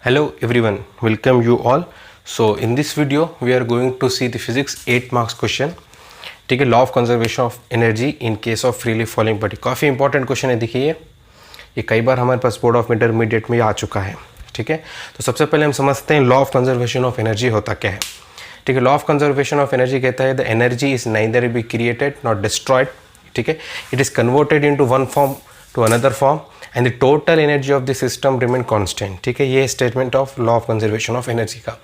Hello everyone, welcome you all. So in this video we are going to see the physics 8 marks question. ठीक है, law of conservation of energy in case of freely falling body. काफ़ी important question है. देखिए ये कई बार हमारे पास board of intermediate में आ चुका है. ठीक है, तो सबसे पहले हम समझते हैं law of conservation of energy होता क्या है. ठीक है, law of conservation of energy कहता है the energy is neither be created not destroyed. ठीक है, it is converted into one form to another form and the total energy of the system remain constant. ठीक है, ये statement of law of conservation of energy का.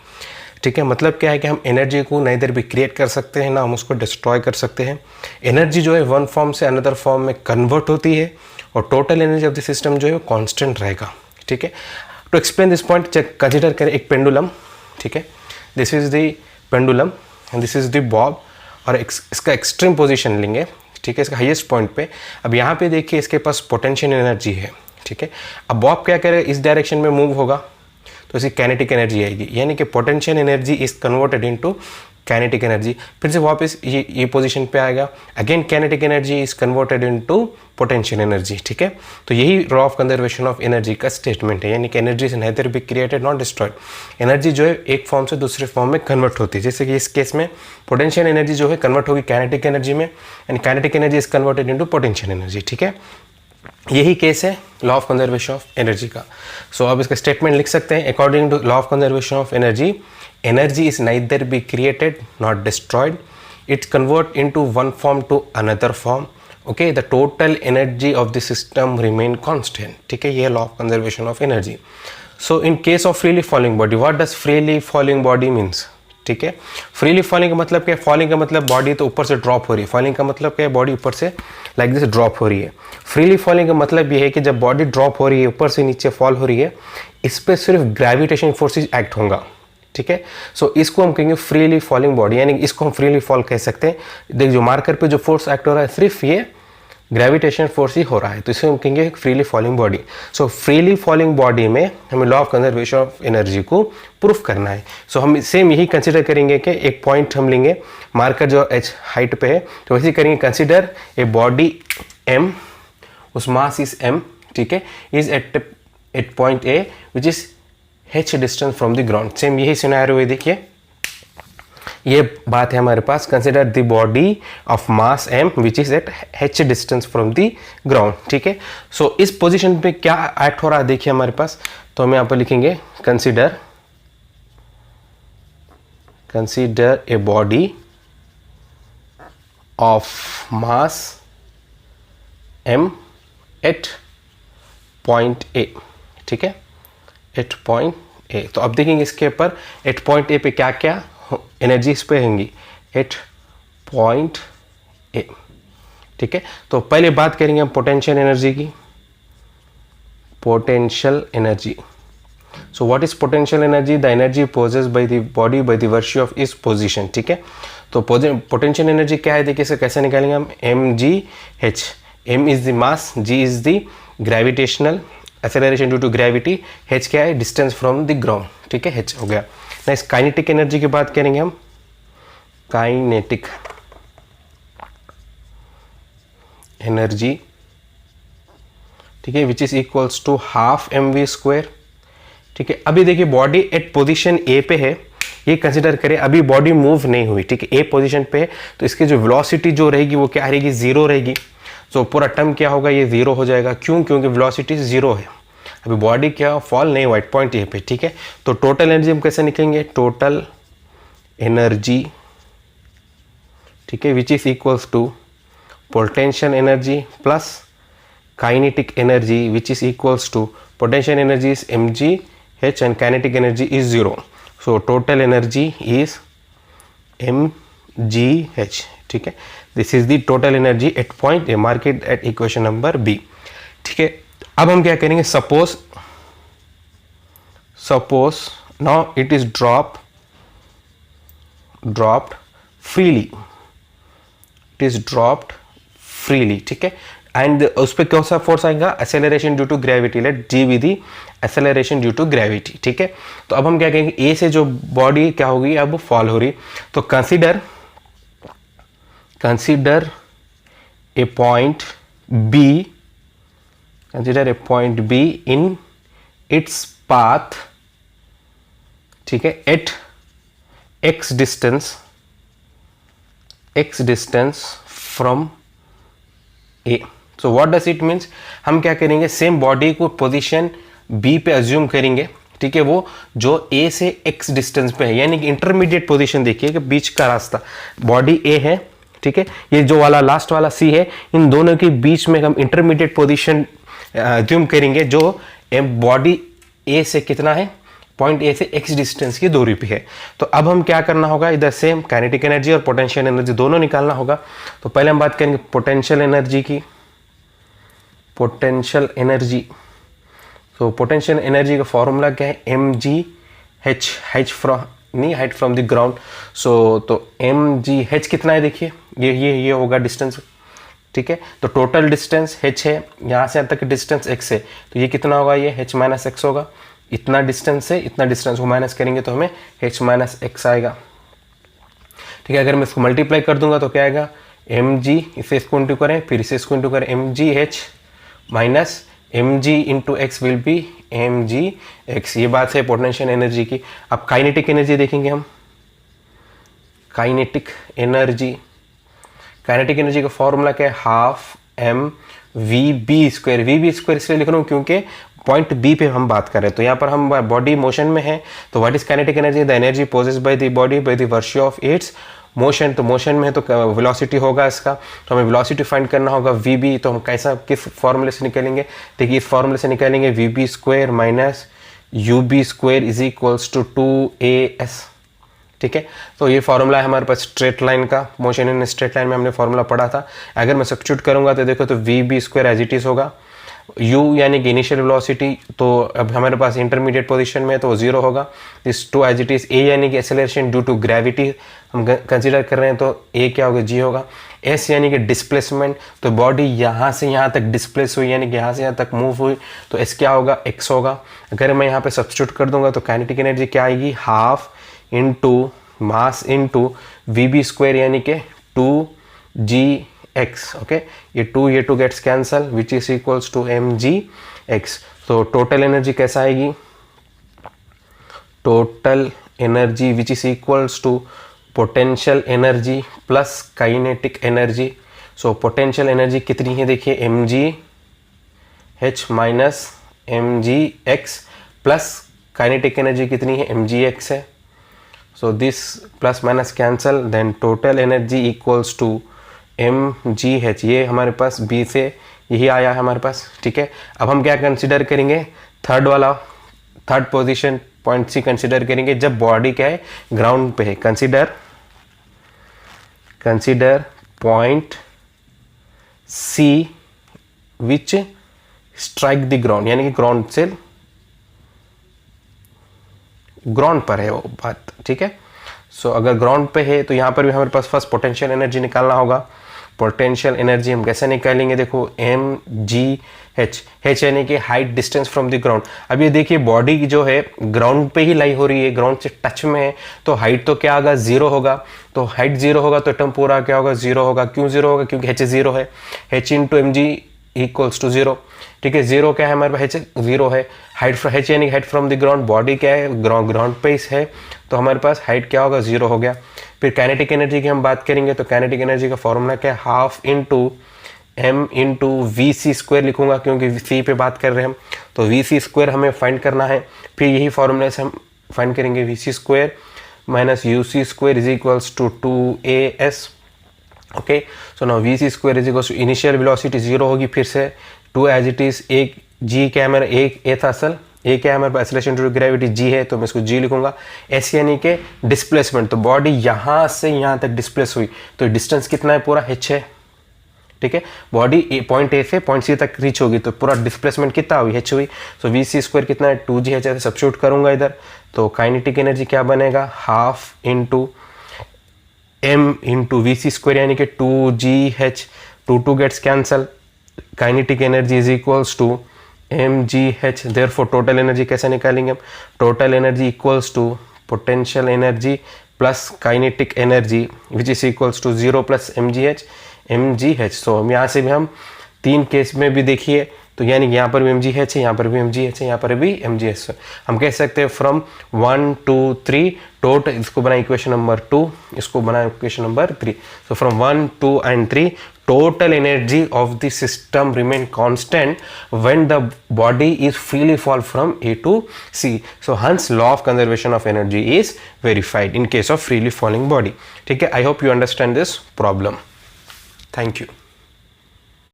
ठीक है, मतलब क्या है कि हम एनर्जी को ना इधर भी क्रिएट कर सकते हैं ना हम उसको डिस्ट्रॉय कर सकते हैं. एनर्जी जो है वन फॉर्म से अनदर फॉर्म में कन्वर्ट होती है और total energy of the system जो है वो कांस्टेंट रहेगा. ठीक है, to explain this point consider करें एक पेंडुलम. ठीक है, this is the pendulum and this is the bob और इसका एक्सट्रीम पोजिशन लेंगे. ठीक है, इसका हाईएस्ट पॉइंट पे. अब यहाँ पे देखिए इसके पास पोटेंशियल एनर्जी है. ठीक है, अब बॉब क्या करेगा, इस डायरेक्शन में मूव होगा तो इसी काइनेटिक एनर्जी आएगी, यानी कि potential energy is converted into kinetic energy. फिर से वापस ये पोजीशन पे आएगा, again kinetic energy is converted into potential energy. ठीक है, तो यही law of conservation of energy का स्टेटमेंट है, यानी कि energy is neither be created not destroyed. Energy जो है एक फॉर्म से दूसरे फॉर्म में कन्वर्ट होती है. जैसे कि इस केस में पोटेंशियल एनर्जी जो है कन्वर्ट होगी काइनेटिक एनर्जी में and kinetic energy is converted into potential energy. ठीक है, यही केस है law of conservation of energy का. सो अब इसका स्टेटमेंट लिख सकते हैं according to law of conservation of energy. Energy is neither be created not destroyed, it's convert into one form to another form. Okay, the total energy of the system remain constant. ठीक है, ये law of conservation of energy. So in case of freely falling body, what does freely falling body means. ठीक है, freely falling का मतलब क्या है, falling का मतलब बॉडी तो ऊपर से ड्रॉप हो रही है. फॉलिंग का मतलब क्या है, बॉडी ऊपर से लाइक दिस ड्रॉप हो रही है. फ्रीली फॉलिंग का मतलब ये है कि जब बॉडी ड्रॉप हो रही है, ऊपर से नीचे फॉल हो रही है, इस पर सिर्फ ग्रेविटेशन फोर्सेज एक्ट होगा. ठीक है, सो इसको हम कहेंगे फ्रीली फॉलिंग बॉडी, यानी इसको हम फ्रीली फॉल कह सकते हैं. देख जो मार्कर पे जो फोर्स एक्ट हो रहा है सिर्फ ये ग्रेविटेशन फोर्स ही हो रहा है, तो इसे हम कहेंगे फ्रीली फॉलिंग बॉडी. सो फ्रीली फॉलिंग बॉडी में हमें law of conservation of energy को प्रूफ करना है. सो हम सेम यही कंसिडर करेंगे कि एक पॉइंट हम लेंगे, मार्कर जो h हाइट पे है, तो वैसे करेंगे कंसिडर ए बॉडी m, उस मास इज m. ठीक है, is at point a which is h distance from the ground. Same यही सिनेरियो है. देखिए ये बात है हमारे पास, consider the body of mass m which is at h distance from the ground. ठीक है, सो इस पोजीशन पे क्या एक्ट हो रहा है देखिए हमारे पास, तो हम यहाँ पर लिखेंगे consider a body of mass m at point a. ठीक है, एट पॉइंट a. तो अब देखेंगे इसके ऊपर एट पॉइंट a पे क्या क्या एनर्जी इस पे होंगी एट पॉइंट ए. ठीक है, तो पहले बात करेंगे हम पोटेंशियल एनर्जी की. Potential energy, so what is potential energy, the energy possess by the body by the virtue of his position. ठीक है, तो पोटेंशियल एनर्जी क्या है देखिए, इसे कैसे निकालेंगे हम, M G H. M is the mass, G is the gravitational acceleration due to gravity, H क्या है, डिस्टेंस फ्रॉम द ग्राउंड. ठीक है, एच हो गया. नेक्स्ट काइनेटिक एनर्जी की बात करेंगे हम, काइनेटिक एनर्जी. ठीक है, which is equals to half M V square. ठीक है, अभी देखिए बॉडी एट पोजीशन ए पे है, ये कंसिडर करें अभी बॉडी मूव नहीं हुई. ठीक है, ए पोजीशन पे है, तो इसकी जो वेलोसिटी जो रहेगी वो क्या रहेगी, जीरो रहेगी. तो पूरा टर्म क्या होगा, ये जीरो हो जाएगा. क्यों, क्योंकि वेलोसिटी जीरो है, अभी बॉडी क्या फॉल नहीं हुआ एट पॉइंट ए पे. ठीक है, तो टोटल एनर्जी हम कैसे निकलेंगे, टोटल एनर्जी. ठीक है, which is equals to potential energy plus kinetic energy which is equals to potential energy is M G H and kinetic energy is zero. So total energy is M G H. ठीक है, this is the total energy at point A, mark it at equation number B. ठीक है, अब हम क्या करेंगे, suppose now it is dropped freely. It is dropped freely. ठीक है, एंड उस पर कौन सा फोर्स आएगा, acceleration due to gravity. Let G with the acceleration due to gravity. ठीक है, तो अब हम क्या कहेंगे, ए से जो बॉडी क्या होगी अब फॉल हो रही, तो consider a point B in its path ठीक है, at x distance from A. So what does it means, हम क्या करेंगे, सेम बॉडी को पोजीशन बी पे अज्यूम करेंगे, ठीक है, वो जो ए से x डिस्टेंस पे है, यानी कि इंटरमीडिएट पोजीशन देखिए कि बीच का रास्ता, बॉडी ए है, ठीक है, ये जो वाला लास्ट वाला सी है, इन दोनों के बीच में हम इंटरमीडिएट पोजीशन अज्यूम करेंगे जो बॉडी ए से कितना है, पॉइंट ए से x डिस्टेंस की दूरी पे है। तो अब हम क्या करना होगा, इधर सेम काइनेटिक एनर्जी और पोटेंशियल एनर्जी दोनों निकालना होगा। तो पहले हम बात करेंगे पोटेंशियल एनर्जी की। पोटेंशियल एनर्जी, तो पोटेंशियल एनर्जी का फॉर्मूला क्या है, mgh, height from the ground. So तो mgh कितना है, देखिए ये होगा डिस्टेंस, ठीक है। तो टोटल डिस्टेंस h है, यहाँ से यहाँ तक डिस्टेंस x है, तो ये कितना होगा, ये h माइनस एक्स होगा। इतना डिस्टेंस से इतना डिस्टेंस को माइनस करेंगे तो हमें h माइनस एक्स आएगा, ठीक है। अगर मैं इसको मल्टीप्लाई कर दूंगा तो क्या आएगा, mg, इसे इसको इंटू करें, फिर इसे इसको इंटू करें, mgh minus mg into x will be mgx। ये बात है पोटेंशियल एनर्जी की। अब काइनेटिक एनर्जी देखेंगे हम। काइनेटिक एनर्जी का फॉर्मूला क्या है, half m vb square. vb square इसलिए लिख रहा हूँ क्योंकि पॉइंट बी पे हम बात कर रहे हैं, तो यहाँ पर हम बॉडी मोशन में है। तो what is kinetic energy, the energy possessed by the body by the virtue of its motion. तो मोशन में है तो वेलोसिटी होगा इसका, तो हमें वेलोसिटी फाइंड करना होगा vb। तो हम कैसा, किस फॉर्मूले से निकालेंगे, देखिए इस फॉर्मूले से निकालेंगे, vb square minus ub square is equals to 2as, ठीक है। तो ये फॉर्मूला है हमारे पास स्ट्रेट लाइन का, मोशन इन स्ट्रेट लाइन में हमने फॉर्मूला पढ़ा था। अगर मैं सब्स्टिट्यूट करूंगा तो देखो, तो vb square as it is होगा, u यानी कि इनिशियल वेलोसिटी, तो अब हमारे पास इंटरमीडिएट पोजीशन में है तो 0 होगा, इस 2 एज इट इज। a यानी कि एक्सेलरेशन ड्यू टू ग्रेविटी हम कंसीडर कर रहे हैं, तो a क्या होगा, g होगा। s यानी कि डिस्प्लेसमेंट, तो बॉडी यहाँ से यहाँ तक डिस्प्लेस हुई, यानी कि यहाँ से यहाँ तक मूव हुई, तो s क्या होगा, x होगा। अगर मैं यहाँ पे सब्स्टिट्यूट कर दूंगा तो काइनेटिक एनर्जी क्या आएगी, half into mass into vb square यानी कि 2gx, ओके। ये 2 gets cancel which is equals to mgx। तो टोटल एनर्जी कैसा आएगी, total energy which is equals to potential energy plus kinetic energy. So potential energy कितनी है, देखिए mgh minus mgx plus kinetic energy कितनी है, mgx है। So this plus minus cancel, then total energy equals to mgh। ये हमारे पास b से यही आया है हमारे पास, ठीक है। अब हम क्या कंसिडर करेंगे, third position point C consider करेंगे जब बॉडी क्या है, ग्राउंड पे है। Consider point C which strike the ground, यानी कि ग्राउंड से ग्राउंड पर है वो बात, ठीक है। सो अगर ग्राउंड पे है तो यहाँ पर भी हमारे पास फर्स्ट पोटेंशियल एनर्जी निकालना होगा। पोटेंशियल एनर्जी हम कैसे निकालेंगे, देखो mgh, यानी कि height distance from the ground. अब ये देखिए बॉडी जो है ग्राउंड पे ही लाई हो रही है, ग्राउंड से टच में है, तो हाइट तो क्या होगा, 0 होगा। तो हाइट 0 होगा तो टर्म पूरा क्या होगा, 0 होगा। क्यों 0 होगा, क्योंकि h 0 है, h into M G equals to 0, ठीक है। 0 क्या है हमारे पास, h 0 है। हाइट h यानी height from the ground, body क्या है, ग्राउंड पे है, तो हमारे पास हाइट क्या होगा, 0 हो गया। फिर काइनेटिक एनर्जी की हम बात करेंगे तो काइनेटिक एनर्जी का फॉर्मूला क्या है, half into m into V C square लिखूंगा क्योंकि सी पे बात कर रहे हैं हम, तो वी सी स्क्वायर हमें फाइंड करना है। फिर यही फॉर्मूले से हम फाइंड करेंगे V C square minus U C square is equals to 2as, okay. So now V C square is equals to initial velocity 0 होगी, फिर से 2 एज इट इज। एक g क्या है मेरा, एक a था असल, ए क्या है हमारे पास, acceleration due to gravity g है, तो मैं इसको g लिखूंगा। s यानी कि डिस्प्लेसमेंट, तो बॉडी यहाँ से यहाँ तक डिस्प्लेस हुई, तो डिस्टेंस कितना है, पूरा h है, ठीक है। बॉडी पॉइंट ए से पॉइंट सी तक रीच होगी तो पूरा डिस्प्लेसमेंट कितना हुई, h हुई। सो वी सी स्क्वायर कितना है, 2gh ऐसे सब्स्टिट्यूट करूंगा इधर, तो काइनेटिक एनर्जी क्या बनेगा, half into m into V C square यानी कि 2gh, 2 gets cancel, kinetic energy is equals to mgh। Therefore total energy कैसे निकालेंगे हम, total energy equals to potential energy plus kinetic energy which is equals to 0 plus mgh। सो हम यहाँ से भी हम 3 केस में भी देखिए तो यानी यहाँ पर भी mgh है, यहाँ पर भी mgh है, यहाँ पर भी mgh है। हम कह सकते हैं फ्रॉम 1 2 3 टोटल, इसको बना इक्वेशन नंबर 2, इसको बना equation number 3। So from 1 2 and 3 total energy of the system remain constant when the body is freely fall from A to C. So hence law of conservation of energy is verified in case of freely falling body. ठीक है, I hope you understand this problem. Thank you.